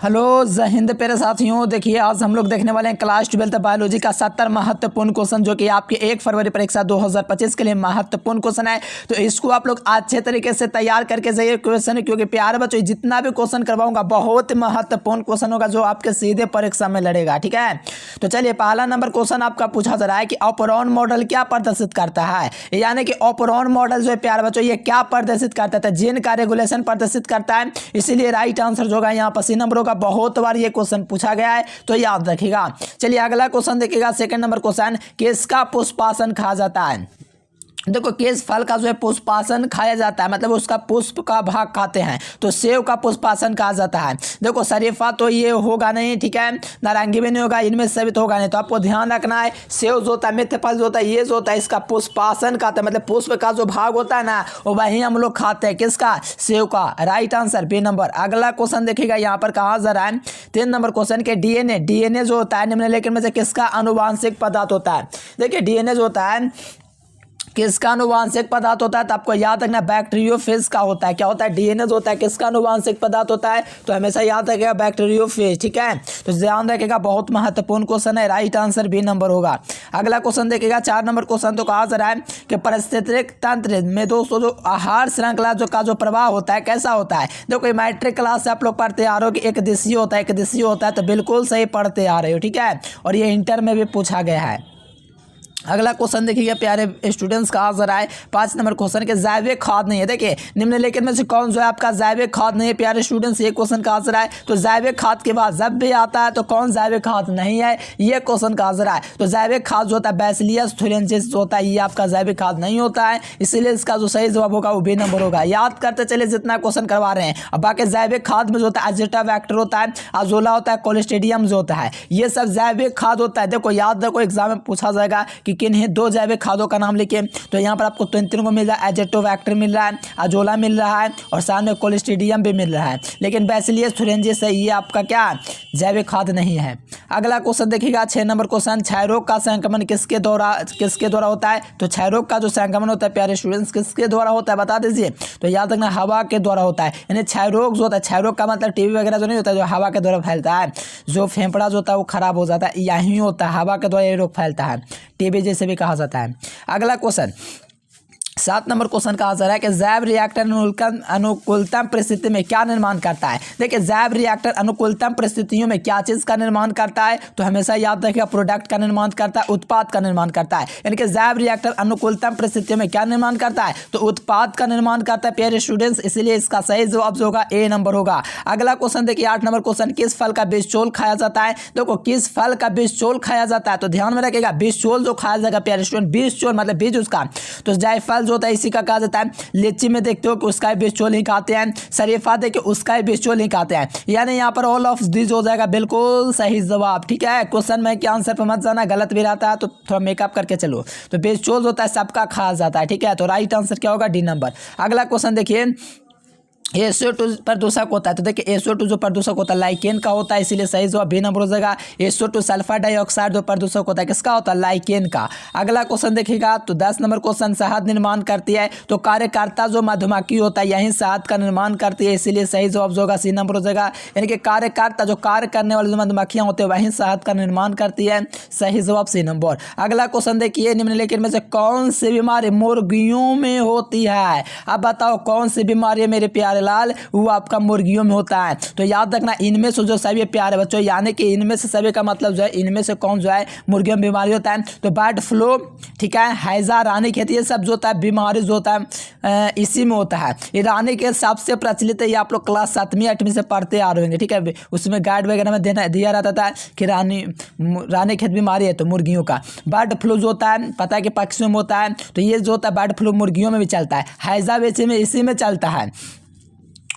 Hello जय हिंद प्यारे साथियों। देखिए आज हम लोग देखने वाले हैं क्लास 12 बायोलॉजी का 70 महत्वपूर्ण क्वेश्चन जो कि आपके 1 फरवरी परीक्षा 2025 के लिए महत्वपूर्ण क्वेश्चन है। तो इसको आप लोग अच्छे तरीके से तैयार करके जाइए क्वेश्चन, क्योंकि प्यारे बच्चों जितना भी क्वेश्चन करवाऊंगा बहुत महत्वपूर्ण क्वेश्चन होगा जो आपके सीधे परीक्षा में लड़ेगा। ठीक है, तो चलिए पहला नंबर क्वेश्चन आपका पूछा जा रहा है कि ऑपरॉन मॉडल क्या प्रदर्शित करता है। यानी कि ऑपरॉन मॉडल जो है प्यारे बच्चों ये क्या प्रदर्शित करता है, जीन का रेगुलेशन प्रदर्शित करता है। इसीलिए राइट आंसर जो होगा यहाँ पर सी नंबर होगा। बहुत बार ये क्वेश्चन पूछा गया है तो याद रखिएगा। चलिए अगला क्वेश्चन देखिएगा, सेकंड नंबर क्वेश्चन, किसका पुष्पासन कहा जाता है। देखो किस फल का जो है पुष्पासन खाया जाता है, मतलब उसका पुष्प का भाग खाते हैं, तो सेव का पुष्पासन कहा जाता है। देखो शरीफा तो ये होगा नहीं, ठीक है, नारंगी भी नहीं होगा, इनमें से भी तो होगा नहीं। तो आपको ध्यान रखना है सेव जो होता है, मित्र फल जो होता है, ये जो होता है इसका पुष्पासन खाते हैं, मतलब पुष्प का जो भाग होता है ना वो वही हम लोग खाते हैं। किसका? सेव का। Right answer B number. अगला क्वेश्चन देखिएगा यहाँ पर कहा जा रहा है 3 नंबर क्वेश्चन के डीएनए जो होता है निम्नलिखित में से किसका आनुवांशिक पदार्थ होता है। देखिए डीएनए जो होता है किसका आनुवांशिक पदार्थ होता है, तो आपको याद रखना बैक्टीरियोफेज का होता है। क्या होता है? डीएनए जो होता है किसका आनुवांशिक पदार्थ होता है, तो हमेशा याद रखिएगा बैक्टीरियोफेज। ठीक है, तो ध्यान रखिएगा, बहुत महत्वपूर्ण क्वेश्चन है। राइट आंसर बी नंबर होगा। अगला क्वेश्चन देखिएगा 4 नंबर क्वेश्चन, तो कहा जा रहा है कि पारिस्थितिक तंत्र में दोस्तों जो आहार श्रृंखला जो का जो प्रवाह होता है कैसा होता है। देखो मैट्रिक क्लास से आप लोग पढ़ते आ रहे हो कि एक दिशीय होता है, एक दिशीय होता है, तो बिल्कुल सही पढ़ते आ रहे हो। ठीक है, और ये इंटर में भी पूछा गया है। अगला क्वेश्चन देखिए प्यारे स्टूडेंट्स का आ रहा है 5 नंबर क्वेश्चन के जैविक खाद नहीं है। देखिए निम्नलिखित में से कौन जो है आपका जैविक खाद नहीं है प्यारे स्टूडेंट्स, ये क्वेश्चन का आ रहा है। तो जैविक खाद के बाद जब भी आता है तो कौन जैविक खाद नहीं है, ये क्वेश्चन का आ रहा है। तो जैविक खाद जो होता है बैसिलियस थुरिनसिस जो होता है ये आपका जैविक खाद नहीं होता है, इसीलिए इसका जो सही जवाब होगा वो बी नंबर होगा। याद करते चले जितना क्वेश्चन करवा रहे हैं। अब बाकी जैविक खाद में जो होता है एजिटाबैक्टर होता है, अजोला होता है, कोलेस्ट्रिडियम जो होता है, ये सब जैविक खाद होता है। देखो याद रखो एग्जाम में पूछा जाएगा कि किन्हीं 2 जैविक खादों का नाम लिखिए, तो यहाँ पर आपको 3 को मिल रहा है, एजिटोबैक्टर मिल रहा है, अजोला मिल रहा है और साथ में कोलेस्ट्रिडियम भी मिल रहा है, लेकिन बैसिलियस थुरिनसिस है ये आपका क्या जैविक खाद नहीं है। अगला क्वेश्चन देखिएगा 6 नंबर क्वेश्चन, क्षय रोग का संक्रमण किसके द्वारा होता है। तो क्षय रोग का जो संक्रमण होता है प्यारे स्टूडेंट्स किसके द्वारा होता है बता दीजिए। तो याद रखना हवा के द्वारा होता है। यानी क्षय रोग जो होता है, क्षय रोग का मतलब टीबी वगैरह जो नहीं होता है, जो हवा के द्वारा फैलता है, जो फेफड़ा जो होता है वो खराब हो जाता है, यही होता है, हवा के द्वारा ये रोग फैलता है, टीबी जैसे भी कहा जाता है। अगला क्वेश्चन 7 नंबर क्वेश्चन का आंसर है कि जैव रिएक्टर अनुकूलतम परिस्थिति में क्या निर्माण करता है। देखिए जैव रिएक्टर अनुकूलतम परिस्थितियों में क्या चीज़ का निर्माण करता है, तो हमेशा याद रखिएगा प्रोडक्ट का निर्माण करता है, उत्पाद का निर्माण करता है। यानी कि जैव रिएक्टर अनुकूलतम परिस्थितियों में क्या निर्माण करता है, तो उत्पाद का निर्माण करता है प्यारे स्टूडेंट्स, इसलिए इसका सही जवाब जो होगा ए नंबर होगा। अगला क्वेश्चन देखिए 8 नंबर क्वेश्चन, किस फल का बीजचोल खाया जाता है। देखो किस फल का बीजचोल खाया जाता है, तो ध्यान में रखिएगा बीजचोल जो खाया जाएगा प्यारे स्टूडेंट, बीजचोल मतलब बीज उसका, तो जायफल जो होता है इसी का कहा जाता है। लीची में देखते हो कि उसका बीजचोल ही खाते हैं, शरीफा देखिए उसका बीजचोल ही खाते हैं, यानी यहाँ पर ऑल ऑफ दिस हो जाएगा बिल्कुल सही जवाब। ठीक है, क्वेश्चन में क्या आंसर पर मत जाना, गलत भी रहता है तो थोड़ा मेकअप करके चलो। तो बीजचोल होता है सबका खाया जाता है। ठीक है, तो राइट आंसर क्या होगा डी नंबर। अगला क्वेश्चन देखिए SO2 प्रदूषक होता है। तो देखिए SO2 जो प्रदूषक होता है लाइकेन का होता है, इसीलिए सही जवाब बी नंबर हो जाएगा। SO2 सल्फर डाइऑक्साइड जो प्रदूषक होता है किसका होता है, लाइकेन का। अगला क्वेश्चन देखिएगा तो 10 नंबर क्वेश्चन, शहद निर्माण करती है, तो कार्यकर्ता जो मधुमक्खी होता है यही शहद का निर्माण करती है, इसीलिए सही जवाब जो होगा सी नंबर हो जाएगा। यानी कि कार्यकर्ता जो कार्य करने वाले जो मधुमक्खियाँ होते हैं वही शहद का निर्माण करती है, सही जवाब सी नंबर। अगला क्वेश्चन देखिए निम्नलिखित में से कौन सी बीमारी मुर्गियों में होती है। अब बताओ कौन सी बीमारी है मेरे प्यारे लाल, वो आपका मुर्गियों में होता है। तो याद रखना इनमें से जो सभी प्यारे बच्चों, यानी कि इनमें से सभी का मतलब जो है इनमें से कौन जो है मुर्गियों में बीमारी होता है, तो बर्ड फ्लू, ठीक है, हैजा, रानीखेत, ये सब जो होता है बीमारी जो होता है इसी में होता है। ये रानीखेत सबसे प्रचलित है, ये आप लोग क्लास 7वीं 8वीं से पढ़ते आ रहे होंगे। ठीक है, उसमें गाइड वगैरह में दिया रहता था कि रानीखेत बीमारी है तो मुर्गियों का। बर्ड फ्लू जो होता है पता है कि पक्षियों में होता है, तो ये जो होता है बर्ड फ्लू मुर्गियों में भी चलता है, हैजा वैसे में इसी में चलता है।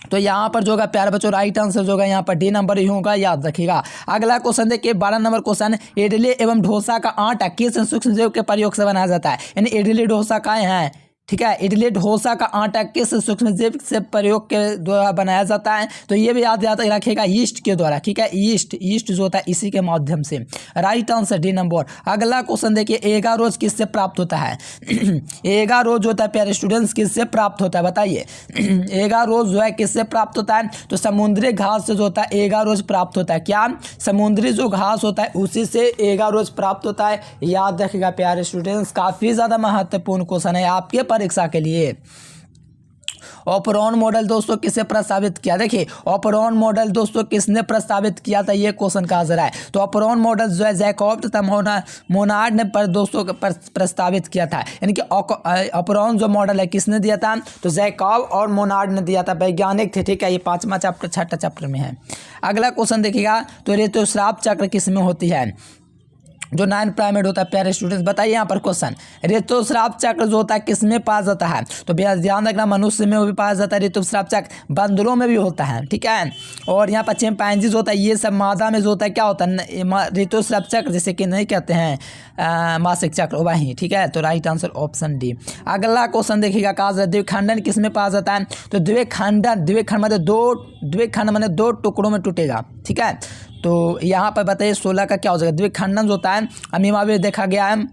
तो यहाँ पर जो होगा प्यारे बच्चों राइट आंसर जो होगा यहाँ पर डी नंबर ही होगा, याद रखिएगा। अगला क्वेश्चन देखिए 12 नंबर क्वेश्चन, इडली एवं डोसा का आटा किस सूक्ष्मजीव के प्रयोग से बनाया जाता है। यानी इडली डोसा का है ठीक है। इडली डोसा का आटा किस सूक्ष्मजीव से प्रयोग के द्वारा बनाया जाता है? तो ये भी याद रखिएगा, ईस्ट के द्वारा। ठीक है, ईस्ट जो होता है इसी के माध्यम से। Right answer D number. अगला क्वेश्चन देखिए, एगारोज किससे प्राप्त होता है? एगारोज होता है प्यारे स्टूडेंट्स किससे प्राप्त होता है बताइए? एगारोज जो है किससे प्राप्त होता है? तो समुद्री घास से जो होता है एगारोज प्राप्त होता है। क्या? समुद्री जो घास होता है उसी से एगारोज प्राप्त होता है। याद रखिएगा प्यारे स्टूडेंट्स, काफ़ी ज़्यादा महत्वपूर्ण क्वेश्चन है आपके परीक्षा के लिए। ऑपरॉन मॉडल दोस्तों किसे प्रस्तावित किया? देखिए, ऑपरॉन मॉडल दोस्तों किसने प्रस्तावित किया था, ये क्वेश्चन का आंसर है। तो ऑपरॉन मॉडल जो है जैकब तथा मोनार्ड ने दोस्तों प्रस्तावित किया था। यानी कि ऑपरॉन जो मॉडल है किसने दिया था? तो जैकब और मोनार्ड ने दिया था, वैज्ञानिक थे। ठीक है, ये 5वां चैप्टर 6ठा चैप्टर में है। अगला क्वेश्चन देखिएगा, तो ऋतुस्राव चक्र किसमें होती है? जो 9 प्राइमेट होता है प्यारे स्टूडेंट्स, बताइए यहाँ पर क्वेश्चन, ऋतुस्राव चक्र जो होता है किसमें पाया जाता है? तो ध्यान रखना, मनुष्य में भी पाया जाता है ऋतुस्राव चक्र, बंदरों में भी होता है। ठीक है, और यहाँ पर चिंपैंजी जो होता है, ये सब मादा में जो होता है क्या होता है? ऋतुस्राव चक्र, जिसे कि नहीं कहते हैं मासिक चक्र, वही। ठीक है, तो राइट आंसर ऑप्शन डी। अगला क्वेश्चन देखिएगा, कहा द्विखंडन किसमें पाया जाता है? तो द्विखंड मतलब दो टुकड़ों में टूटेगा। ठीक है, तो यहाँ पर बताइए 16 का क्या हो जाएगा? द्विखंडन जो होता है अमीमा में देखा गया है,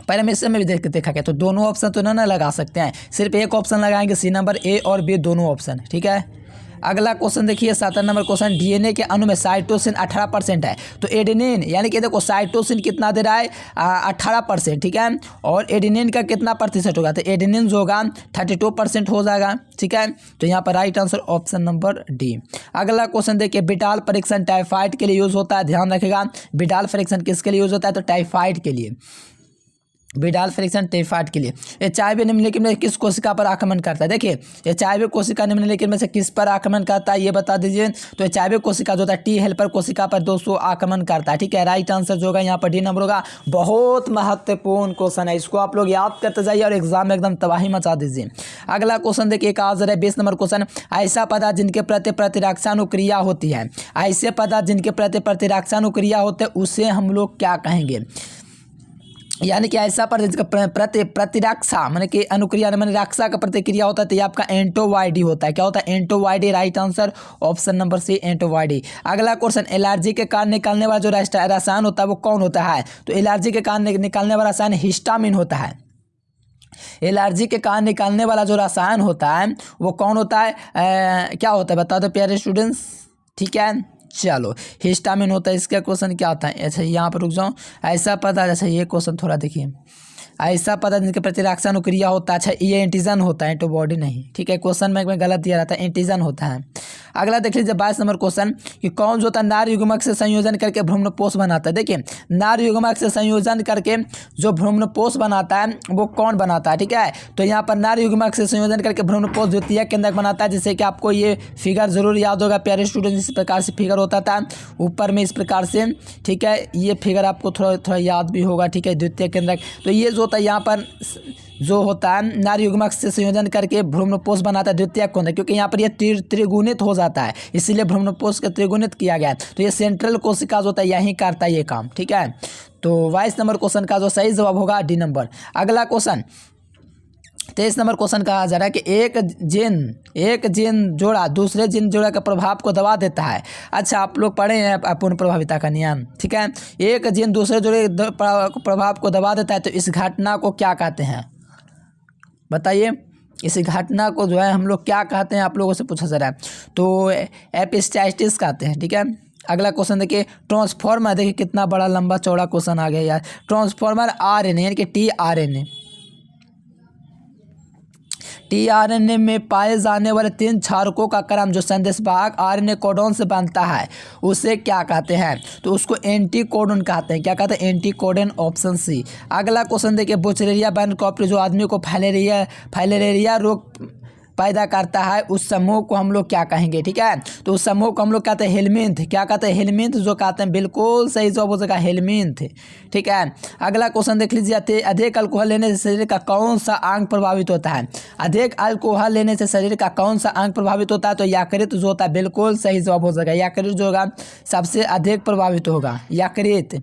पैरामीटर में भी देखा गया। तो दोनों ऑप्शन तो ना लगा सकते हैं, सिर्फ एक ऑप्शन लगाएंगे, सी नंबर, ए और बी दोनों ऑप्शन। ठीक है, अगला क्वेश्चन देखिए 7 नंबर क्वेश्चन, डीएनए के अणु में साइटोसिन 18% है, तो एडेनिन यानी कि देखो साइटोसिन कितना दे रहा है? 18%। ठीक है, और एडेनिन का कितना प्रतिशत होगा? तो एडेनिन जो होगा 32% हो जाएगा। ठीक है, तो यहाँ पर right answer option number D. अगला क्वेश्चन देखिए, बिडाल परीक्षण टाइफाइड के लिए यूज होता है। ध्यान रखिएगा, बिडाल परीक्षण किसके लिए यूज होता है? तो टाइफाइड के लिए, बिडाल फ्रिक्शन टाइफाइड के लिए। HIV निम्नलिखित में किस कोशिका पर आक्रमण करता है? देखिए, HIV कोशिका निम्नलिखित में से किस पर आक्रमण करता है ये बता दीजिए। तो HIV कोशिका जो होता है टी हेल्पर कोशिका पर दोस्तों आक्रमण करता है। ठीक है, राइट आंसर जो होगा यहाँ पर डी नंबर होगा। बहुत महत्वपूर्ण क्वेश्चन है, इसको आप लोग याद करते जाइए और एग्जाम में एकदम तबाही मचा दीजिए। अगला क्वेश्चन देखिए, एक आंसर है 20 नंबर क्वेश्चन, ऐसा पदार्थ जिनके प्रति प्रतिरक्षानुक्रिया होती है, ऐसे पदार्थ जिनके प्रति प्रतिरक्षानुक्रिया होते हैं उसे हम लोग क्या कहेंगे? यानी कि ऐसा पर जिसका प्रतिरक्षा माने कि अनुक्रिया माने रक्षा का प्रतिक्रिया होता है, तो ये आपका एंटोवाइडी होता है। क्या होता है? Antibody. Right answer option number C, antibody. अगला क्वेश्चन, एलर्जी के कारण निकलने वाला जो रसायन होता है वो कौन होता है? तो एलर्जी के कारण निकलने वाला रसायन हिस्टामिन होता है। एलर्जी के कारण निकलने वाला जो रसायन होता है वो कौन होता है? क्या होता है बता दो प्यारे स्टूडेंट्स। ठीक है, चलो, हिस्टामिन होता है। इसका क्वेश्चन क्या आता है? अच्छा, यहाँ पर रुक जाओ। ऐसा पता, अच्छा ये क्वेश्चन थोड़ा देखिए, ऐसा पदार्थ जिनके प्रतिरक्षा अनुक्रिया होता है। अच्छा, ये एंटीजन होता है, एंटीबॉडी नहीं। ठीक है, क्वेश्चन में गलत दिया रहता है, एंटीजन होता है। अगला देख लीजिए 22 नंबर क्वेश्चन, कि कौन जो होता है नार युग्मक से संयोजन करके भ्रूणपोष बनाता है? देखिए, नार युग्मक से संयोजन करके जो भ्रूणपोष बनाता है वो कौन बनाता है? ठीक है, तो यहाँ पर नार युग्मक से संयोजन करके भ्रूणपोष द्वितीयक केंद्रक बनाता है, जिससे कि आपको ये फिगर जरूर याद होगा प्यारे स्टूडेंट। इस प्रकार से फिगर होता था ऊपर में इस प्रकार से। ठीक है, ये फिगर आपको थोड़ा याद भी होगा। ठीक है, द्वितीयक केंद्रक, तो ये जो होता है यहाँ पर जो होता है नार युग्मक से संयोजन करके भ्रूणपोष बनाता है द्वितीयक केंद्रक, क्योंकि यहाँ पर ये त्रिगुणित हो जाता है, इसीलिए भ्रूणपोष का त्रिगुणित किया गया है। तो ये सेंट्रल कोशिका जो होता है यहीं करता है ये काम। ठीक है, तो 22 नंबर क्वेश्चन का जो सही जवाब होगा डी नंबर। अगला क्वेश्चन 23 नंबर क्वेश्चन कहा जा रहा है कि एक जीन जोड़ा दूसरे जीन जोड़ा के प्रभाव को दबा देता है। अच्छा, आप लोग पढ़े हैं पूर्ण प्रभाविता का नियम। ठीक है, एक जीन दूसरे जोड़े प्रभाव को दबा देता है, तो इस घटना को क्या कहते हैं बताइए? इस घटना को जो है हम लोग क्या कहते हैं, आप लोगों से पूछा जा रहा है। तो एपिस्टाइटिस कहते हैं। ठीक है, अगला क्वेश्चन देखिए, ट्रांसफॉर्मर। देखिए कितना बड़ा लंबा चौड़ा क्वेश्चन आ गया यार। ट्रांसफॉर्मर RNA यानी कि tRNA में पाए जाने वाले 3 क्षारकों का क्रम जो संदेशवाहक RNA कोडोन से बनता है उसे क्या कहते हैं? तो उसको एंटीकोडोन कहते हैं। क्या कहते हैं? Anticodon, option C. अगला क्वेश्चन देखिए, बुचेरिया बैनकॉप्री जो आदमी को फाइलेरिया रोग पैदा करता है उस समूह को हम लोग क्या कहेंगे? ठीक है, तो उस समूह को हम लोग कहते हैं हेलमिंथ। क्या कहते हैं? हेलमिंथ जो कहते हैं, बिल्कुल सही जवाब हो जाएगा हेलमिंथ। ठीक है, अगला क्वेश्चन देख लीजिए, अधिक अल्कोहल लेने से शरीर का कौन सा अंग प्रभावित होता है? अधिक अल्कोहल लेने से शरीर का कौन सा अंग प्रभावित होता है? तो यकृत जो होता है, बिल्कुल सही जवाब हो जाएगा। यकृत जो होगा सबसे अधिक प्रभावित होगा, यकृत।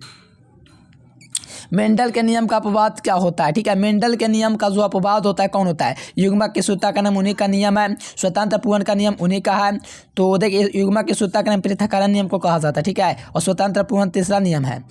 मेंडल के नियम का अपवाद क्या होता है, ठीक है। मेंडल के नियम का जो अपवाद होता है कौन होता है, युग्मक की शुद्धता का नियम उन्हीं का नियम है, स्वतंत्र पूरण का नियम उन्हीं का है। तो देखिए युग्मक की शुद्धता का नियम पृथक्करण नियम को कहा जाता है, ठीक है। और स्वतंत्र पूरण तीसरा नियम है,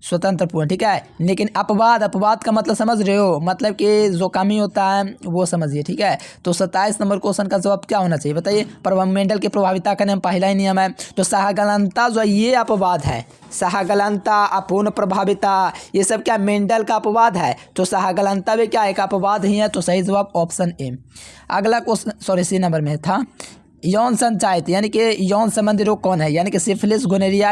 स्वतंत्र पूर्ण, ठीक है। लेकिन अपवाद का मतलब समझ रहे हो, मतलब कि जो कमी होता है वो समझिए, ठीक है। तो 27 नंबर क्वेश्चन का जवाब क्या होना चाहिए बताइए, मेंडल की प्रभाविता का नियम पहला ही नियम है। तो सहगलनता जो ये अपवाद है, सहगलनता, अपूर्ण प्रभाविता, ये सब क्या मेंडल का अपवाद है। तो सहगलनता भी क्या एक अपवाद ही है। तो सही जवाब ऑप्शन ए। अगला क्वेश्चन सी नंबर में था, यौन संचारित यानी कि यौन संबंधी रोग कौन है, यानी कि सिफिलिस, गोनेरिया,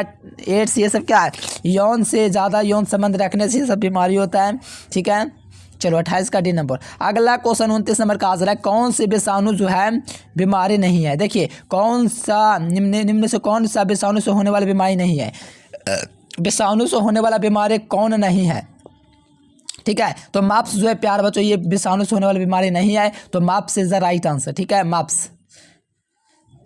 एड्स, ये सब क्या है, यौन से ज़्यादा यौन संबंध रखने से ये सब बीमारी होता है, ठीक है। चलो 28 का डी नंबर। अगला क्वेश्चन 29 नंबर का आंसर है, कौन से विषाणु जो है बीमारी नहीं है। देखिए कौन सा निम्न से कौन सा विषाणु से होने वाली बीमारी नहीं है, विषाणु से होने वाला बीमारी कौन नहीं है, ठीक है। तो माप्स जो है प्यार बच्चों, ये विषाणु से होने वाली बीमारी नहीं है। तो माप्स इज द राइट आंसर, ठीक है, माप्स।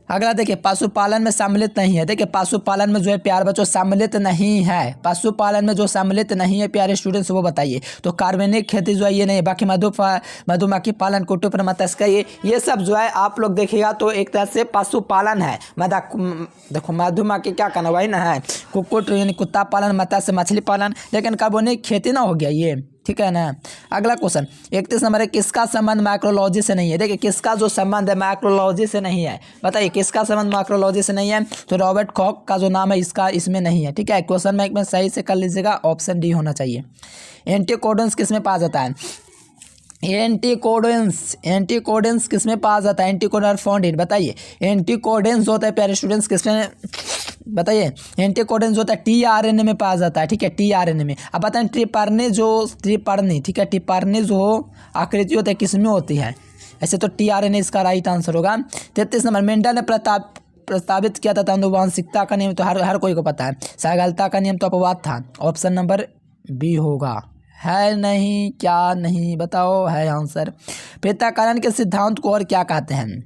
अगला देखिए पशुपालन में सम्मिलित नहीं है। देखिए पशुपालन में जो है प्यार बच्चों सम्मिलित नहीं है, पशुपालन में जो सम्मिलित नहीं है प्यारे स्टूडेंट्स वो बताइए। तो कार्बनिक खेती जो है ये नहीं है। बाकी मधुमक्खी पालन, कुक्कुट मत्स्य, ये सब जो है आप लोग देखिएगा तो एक तरह से पशुपालन है। देखो मधुमक्खी क्या करना वही ना है, कुक्कुट यानी कुत्ता पालन, मत्स्य मछली पालन, लेकिन कार्बनिक खेती ना हो गया ये, ठीक है ना। अगला क्वेश्चन 31 नंबर है, किसका संबंध माइक्रोलॉजी से नहीं है। देखिए किसका जो संबंध है माइक्रोलॉजी से नहीं है, बताइए किसका संबंध माइक्रोलॉजी से नहीं है। तो रॉबर्ट कॉक का जो नाम है इसका इसमें नहीं है, ठीक है। क्वेश्चन बैंक में सही से कर लीजिएगा, ऑप्शन डी होना चाहिए। एंटीकोडन्स किस में पाया जाता है, एंटीकोडेंस किस में पाया जाता है, एंटीकोडन फाउंड इन, बताइए। एंटीकोडेंस होता है प्यारे स्टूडेंट्स किस में, बताइए। एंटीकोडेंस होता है टीआरएनए में पाया जाता है, ठीक है, टीआरएनए में। अब बताएं ट्रिपर्नी, ठीक है, ट्रिपर्नी जो आकृति होती है किस में होती है, ऐसे तो टीआरएनए इसका राइट आंसर होगा। 33 नंबर, मेंडल ने प्रस्तावित किया था आनुवांशिकता का नियम, तो हर कोई को पता है। सहगलता का नियम तो अपवाद था, ऑप्शन नंबर बी होगा। है नहीं, क्या नहीं, बताओ, है आंसर। पृथक्करण के सिद्धांत को और क्या कहते हैं,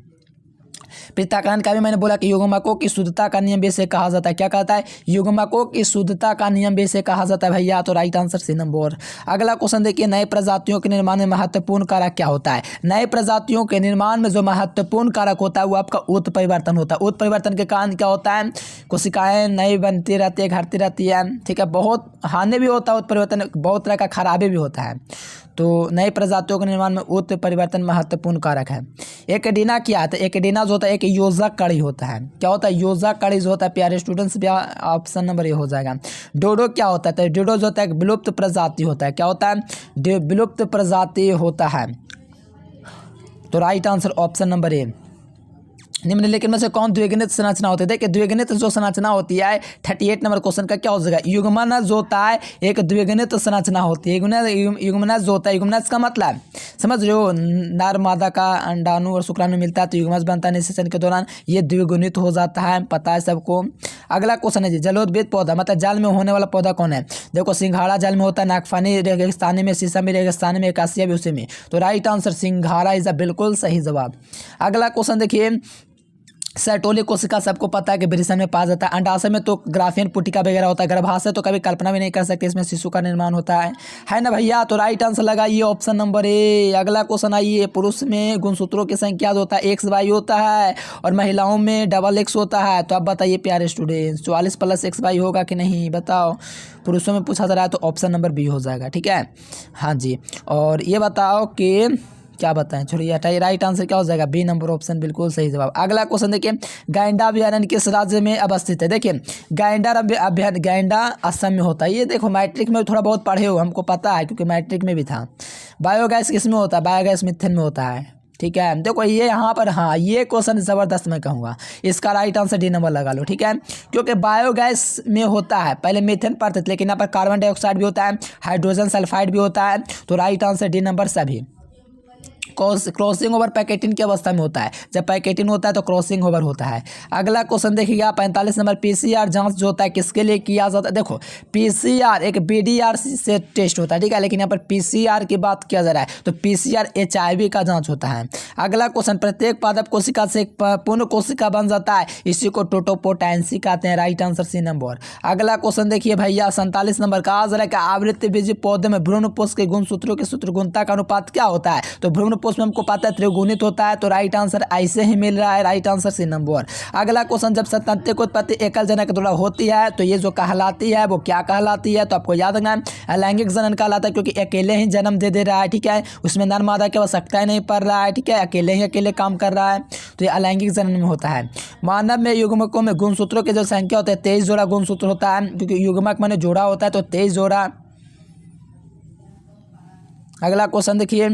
पृथक्करण का भी मैंने बोला कि युग्मकों की शुद्धता का नियम भी से कहा जाता है, क्या कहता है, युग्मकों की शुद्धता का नियम भी से कहा जाता है भैया। तो राइट आंसर सी नंबर। अगला क्वेश्चन देखिए, नए प्रजातियों के निर्माण में महत्वपूर्ण कारक क्या होता है। नए प्रजातियों के निर्माण में जो महत्वपूर्ण कारक होता है वो आपका उत्परिवर्तन होता है। उत्परिवर्तन के कारण क्या होता है, कोशिकाएं नई बनती रहती है, घटती रहती है, ठीक है। बहुत हानि भी होता है उत्परिवर्तन, बहुत तरह का खराबी भी होता है। तो नई प्रजातियों के निर्माण में उत्परिवर्तन महत्वपूर्ण कारक है। एकेडिना क्या है, एकेडिना जो होता है एक योजक कड़ी होता है, क्या होता है, योजक कड़ी जो होता है प्यारे स्टूडेंट्स, ऑप्शन नंबर ए हो जाएगा। डोडो क्या होता है, तो डोडो जो होता है एक विलुप्त प्रजाति होता है, क्या होता है, विलुप्त प्रजाति होता है। तो right answer option number A. निम्नलिखित में से कौन द्विगुणित संरचना होती है। देखिए द्विगुणित जो संरचना होती है 38 नंबर क्वेश्चन का क्या हो जाएगा, युग्मनज जो होता है एक द्विगुणित संरचना होती है। युग्मनज जो होता है, युग्मनज का मतलब समझ रहे हो, नर मादा का अंडाणु और शुक्राणु मिलता है तो युग्मनज बनता है, निषेचन के दौरान ये द्विगुणित हो जाता है, पता है सबको। अगला क्वेश्चन है जी, जलोद्भिद पौधा मतलब जल में होने वाला पौधा कौन है। देखो सिंघाड़ा जल में होता है, नागफनी रेगिस्तानी में, शीशम रेगिस्तानी में, एकासिया भी उसी में। तो राइट आंसर सिंघाड़ा इज बिल्कुल सही जवाब। अगला क्वेश्चन देखिए, सर्टोली कोशिका सबको पता है कि वृषण में पाया जाता है। अंडाशय में तो ग्राफियन पुटिका वगैरह होता है, गर्भाशय तो कभी कल्पना भी नहीं कर सकते इसमें शिशु का निर्माण होता है ना भैया। तो राइट आंसर लगाइए ऑप्शन नंबर ए। अगला क्वेश्चन आइए, पुरुष में गुणसूत्रों की संख्या जो होता है XY होता है और महिलाओं में XX होता है। तो आप बताइए प्यारे स्टूडेंट्स 44 + XY होगा कि नहीं, बताओ। पुरुषों में पूछा जा रहा है तो ऑप्शन नंबर बी हो जाएगा, ठीक है, हाँ जी। और ये बताओ कि क्या बताएं, छोड़िए हटाइए, राइट आंसर क्या हो जाएगा, बी नंबर ऑप्शन बिल्कुल सही जवाब। अगला क्वेश्चन देखिए, गैंडा अभयारण्य किस राज्य में अवस्थित है। देखिए गैंडा असम में होता है। ये देखो मैट्रिक में थोड़ा बहुत पढ़े हो, हमको पता है क्योंकि मैट्रिक में भी था। बायोगैस किस में होता है, बायोगैस मीथेन में होता है, ठीक है। देखो ये यहाँ पर, हाँ ये क्वेश्चन ज़बरदस्त मैं कहूँगा, इसका राइट आंसर डी नंबर लगा लो, ठीक है। क्योंकि बायोगैस में होता है, पहले मीथेन पढ़ते थे लेकिन यहाँ पर कार्बन डाइऑक्साइड भी होता है, हाइड्रोजन सल्फाइड भी होता है। तो राइट आंसर डी नंबर सभी। क्रॉसिंग ओवर पैकेटिन की अवस्था में होता है। जब पैकेटिन होता है तो क्रॉसिंग ओवर होता है। अगला क्वेश्चन देखिएगा 45 नंबर, पीसीआर जांच जो होता है किसके लिए किया जाता है। देखो पीसीआर एक बीडीआर से टेस्ट होता है, ठीक है, लेकिन यहाँ पर पीसीआर की बात किया जा रहा है तो पीसीआर एचआईवी का जांच होता है। अगला क्वेश्चन, प्रत्येक पादप कोशिका से एक पूर्ण कोशिका बन जाता है, इसी को टोटोपोटेंसी कहते हैं। Right answer C number. अगला क्वेश्चन देखिए भैया 47 नंबर, कहा जा रहा है कि आवृत्तिबीजी पौधे में भ्रूणपोष के गुणसूत्रों के सूत्रगुणता का अनुपात क्या होता है। तो भ्रूणपोष में हमको पता है त्रिगुणित होता है, तो राइट आंसर ऐसे ही मिल रहा है। Right answer C number. अगला क्वेश्चन, जब संतति की उत्पत्ति एकल जनक द्वारा होती है तो ये जो कहलाती है वो क्या कहलाती है। तो आपको याद रखना है अलैंगिक जनन कहलाता है, क्योंकि अकेले ही जन्म दे रहा है, ठीक है, उसमें नर मादा की आवश्यकता ही नहीं पड़ रहा है, ठीक है, अकेले काम कर रहा है, तो ये अलैंगिक जनन में होता है। मानव में युग्मकों में गुणसूत्रों की जो संख्या होती है 23 जोड़ा गुणसूत्र होता है, क्योंकि युग्मक माने जोड़ा होता है तो 23 जोड़ा। अगला क्वेश्चन देखिए,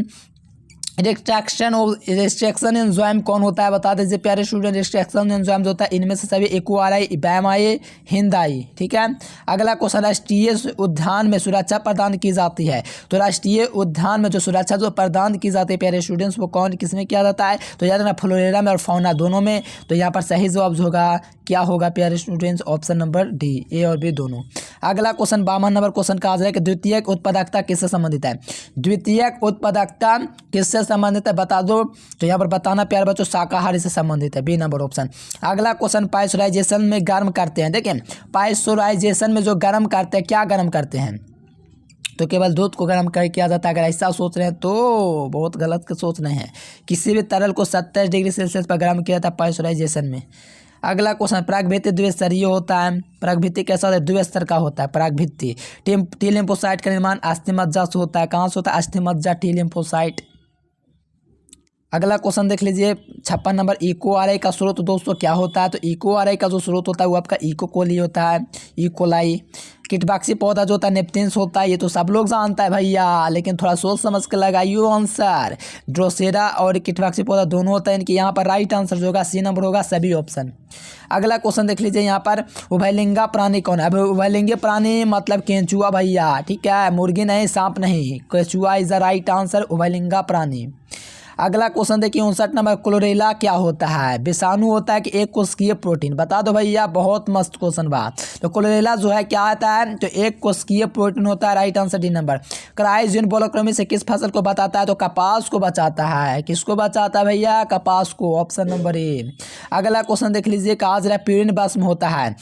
रिस्ट्रक्शन एंजाइम कौन होता है, बता दीजिए प्यारे स्टूडेंट। रिस्ट्रक्शन एंजाइम जो होता है इनमें से सभी एक्वाई, बैमाई, हिंदाई, ठीक है। अगला क्वेश्चन, राष्ट्रीय उद्यान में सुरक्षा प्रदान की जाती है। तो राष्ट्रीय उद्यान में जो सुरक्षा जो प्रदान की जाती है प्यारे स्टूडेंट्स वो कौन किसमें किया जाता है। तो याद रखना फ्लोरेरा में और फौना दोनों में। तो यहाँ पर सही जवाब होगा क्या होगा प्यारे स्टूडेंट्स, ऑप्शन नंबर डी, ए और बी दोनों। अगला क्वेश्चन 52 नंबर क्वेश्चन का है कि द्वितीयक उत्पादकता किससे संबंधित है। द्वितीयक उत्पादकता किससे संबंधित है बता दो। तो यहाँ पर बताना प्यारे बच्चों शाकाहारी से संबंधित है, बी नंबर ऑप्शन। अगला क्वेश्चन, पाइस्चराइजेशन में गर्म करते हैं। देखिए पाइस्चराइजेशन में जो गर्म करते हैं, क्या गर्म करते हैं। तो केवल दूध को गर्म कर किया जाता है। अगर ऐसा सोच रहे हैं तो बहुत गलत सोच रहे हैं। किसी भी तरल को 27 डिग्री सेल्सियस पर गर्म किया जाता है पाइस्चराइजेशन में। अगला क्वेश्चन, प्रागभित्ति द्विस्तरीय होता है। प्रागभित्ति कैसा होता है, द्विस्तर का होता है प्रागभित्ति। टी लिम्फोसाइट का निर्माण अस्थिमज्जा से होता है। कहाँ से होता है, अस्थिमज्जा, टी लिम्फोसाइट। अगला क्वेश्चन देख लीजिए 56 नंबर, इकोआरआई का स्रोत दोस्तों क्या होता है। तो इकोआरआई का जो स्रोत होता है वो आपका इकोकोली होता है, इकोलाई। कीटवाक्षी पौधा जो होता है नेप्थिन्स होता है, ये तो सब लोग जानता है भैया, लेकिन थोड़ा सोच समझ के लगाइए आंसर। ड्रोसेरा और कीटवाक्षी पौधा दोनों होता है इनकी। यहाँ पर राइट आंसर जो होगा सी नंबर होगा, सभी ऑप्शन। अगला क्वेश्चन देख लीजिए यहाँ पर, उभयलिंगा प्राणी कौन है। अब उभयलिंगी प्राणी मतलब केंचुआ भैया, ठीक है, मुर्गी नहीं, सांप नहीं, केंचुआ इज द राइट आंसर, उभयलिंगा प्राणी। अगला क्वेश्चन देखिए 59 नंबर, क्लोरेला क्या होता है। विषाणु होता है कि एक कोशिकीय प्रोटीन, बता दो भैया, बहुत मस्त क्वेश्चन बा। तो क्लोरेला जो है क्या आता है, तो एक कोशिकीय प्रोटीन होता है। Right answer D number. क्राइजिन पोलोक्रोमी से किस फसल को बताता है। तो कपास को बचाता है। किसको बचाता है भैया, कपास को, ऑप्शन नंबर ए। अगला क्वेश्चन देख लीजिए, कहा जा रहा है प्यूरिन भस्म होता है।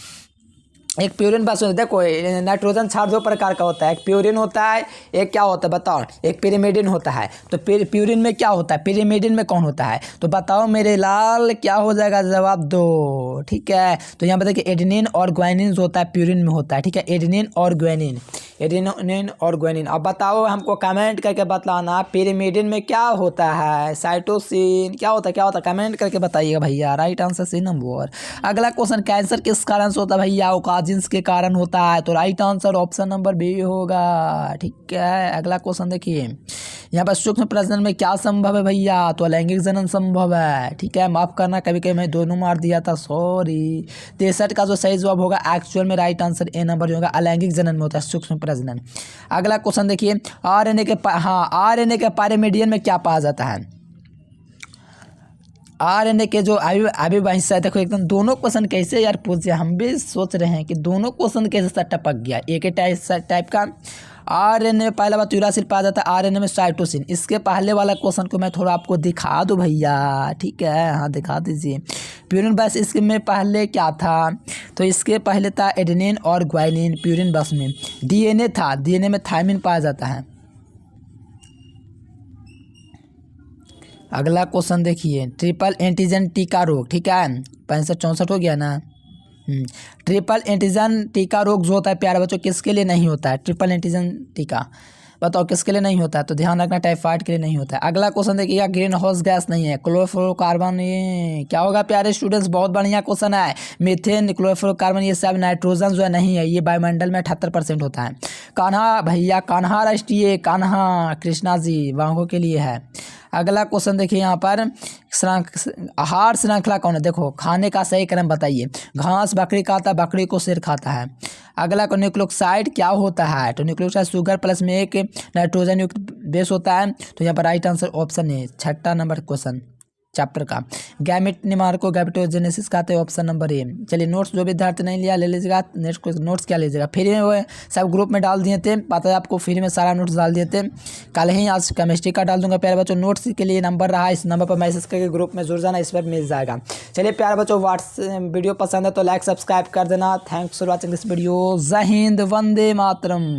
एक प्यूरिन भस्म, देखो नाइट्रोजन क्षार दो प्रकार का होता है, एक प्यूरिन होता है, एक क्या होता है बताओ, एक पिरिमिडिन होता है। तो प्यूरिन में क्या होता है, पिरिमिडिन में कौन होता है। तो बताओ मेरे लाल, क्या हो जाएगा, जवाब दो, ठीक है। तो यहाँ पर देखिए एडेनिन और ग्वानिन जो होता है प्यूरिन में होता है, ठीक है, एडेनिन और ग्वानिन, एडेनिन और ग्वानिन। अब बताओ हमको कमेंट करके बताना पिरिमिडिन में क्या होता है, साइटोसिन क्या होता है, कमेंट करके बताइएगा भैया। Right answer C number. अगला क्वेश्चन, कैंसर किस कारण से होता है भैया, ओकाजिन्स के कारण होता है। तो right answer option number B होगा, ठीक है। अगला क्वेश्चन देखिए यहाँ पर, सूक्ष्म प्रजनन में क्या संभव है भैया। तो अलैंगिक जनन संभव है, ठीक है, माफ करना कभी कभी मैं दोनों मार दिया था, सॉरी। 63 का जो सही जवाब होगा एक्चुअल में राइट आंसर ए नंबर होगा, अलैंगिक जनन में होता है सूक्ष्म प्रजनन। अगला क्वेश्चन देखिए, आरएनए के पायरिमिडियन में क्या पाया जाता है। आरएनए के जो अविभाज्य हिस्सा है, देखो एकदम दोनों क्वेश्चन कैसे यार पूछ दिया, हम भी सोच रहे हैं कि दोनों क्वेश्चन कैसे टपक गया। एक ही टाइप का आरएनए में पहला बात यूरासिल पाया जाता है, आरएनए में साइटोसिन। इसके पहले वाला क्वेश्चन को मैं थोड़ा आपको दिखा दूं भैया, ठीक है, हाँ दिखा दीजिए। प्यूरिन बस इसके में पहले क्या था, तो इसके पहले था एडेनिन और ग्वानिन। प्यूरिन बस में डीएनए था, डीएनए में थायमिन पाया जाता है। अगला क्वेश्चन देखिए, ट्रिपल एंटीजन टीका रोग, ठीक है, 65-64 हो गया ना। ट्रिपल एंटीजन टीका रोग जो होता है प्यारे बच्चों किसके लिए नहीं होता है। ट्रिपल एंटीजन टीका बताओ किसके लिए नहीं होता है। तो ध्यान रखना टाइफाइड के लिए नहीं होता है। अगला क्वेश्चन देखिएगा, ग्रीन हाउस गैस नहीं है, क्लोरोफ्लोरोकार्बन, ये क्या होगा प्यारे स्टूडेंट्स, बहुत बढ़िया क्वेश्चन है। मीथेन, क्लोरोफ्लोरोकार्बन ये सब, नाइट्रोजन जो है नहीं है, ये वायुमंडल में 78% होता है। कान्हा भैया, कान्हा राष्ट्रीय, कान्हा कृष्णा जी वाघों के लिए है। अगला क्वेश्चन देखिए यहाँ पर, आहार श्रृंखला कौन है। देखो खाने का सही क्रम बताइए। घास बकरी खाता है, बकरी को शेर खाता है। अगला को न्यूक्लियोसाइड क्या होता है, तो न्यूक्लियोसाइड शुगर प्लस में एक नाइट्रोजन युक्त बेस होता है। तो यहाँ पर राइट आंसर ऑप्शन है 6 नंबर क्वेश्चन चैप्टर का। गैमेट निर्माण को गैमेटोजेनेसिस कहते हैं, ऑप्शन नंबर ए। चलिए नोट्स जो विद्यार्थी नहीं लिया ले लीजिएगा, नेक्स्ट नोट्स क्या लीजिएगा, फ्री में वो सब ग्रुप में डाल दिए थे, पता है आपको, फ्री में सारा नोट्स डाल दिए थे। कल ही आज केमिस्ट्री का डाल दूंगा प्यारे बच्चों। नोट्स के लिए नंबर रहा, इस नंबर पर मैसेज करके ग्रुप में जुड़ जाना, इस पर मिल जाएगा। चलिए प्यारे बच्चों, वीडियो पसंद है तो लाइक सब्सक्राइब कर देना। Thanks for watching this video. जय हिंद, वंदे मातरम।